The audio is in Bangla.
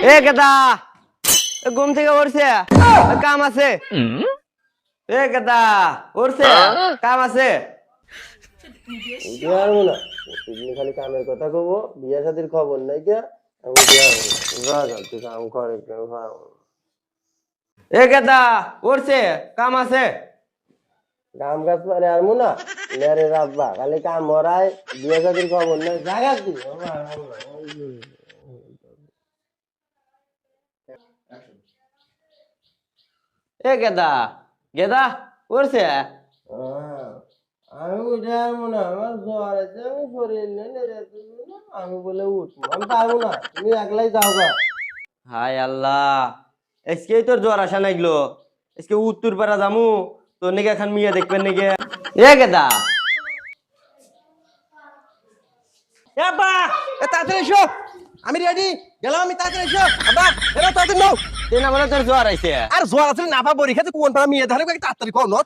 এ গেদা ঘুম থেকে উঠছে কাম আছে এ গেদা উঠছে কাম আছে খালি কামের কথা কব বিয়া শাদির খবর নাই কে কাম করে এ গেদা উঠছে কাম আছে কাম কাজ পারে আর মুনা লেরে রাব্বা খালি কাম মরায় বিয়া শাদির খবর নাই জায়গা কি এ গেদা গেদা উঠছে আমি উঠে আসবো না আমার জ্বর আছে আমি শরীর নেই আমি বলে উঠবো আমি পারবো না তুমি একলাই যাও গা হায় আল্লাহ আজকে তোর জ্বর আসা নাইলো আজকে উত্তর পাড়া যামু তোর নাকি এখন মিয়া দেখবেন নাকি এ গেদা আব্বা তাড়াতাড়ি এসো আমি রেডি গেলাম আমি তাড়াতাড়ি এসো আব্বা এরা তাড়াতাড়ি নাও তুই না বলে তোর জ্বর আইছে আর জ্বর আছে না পা বড়ি খাতে কোন পা মেয়ে ধারে তাড়াতাড়ি কও না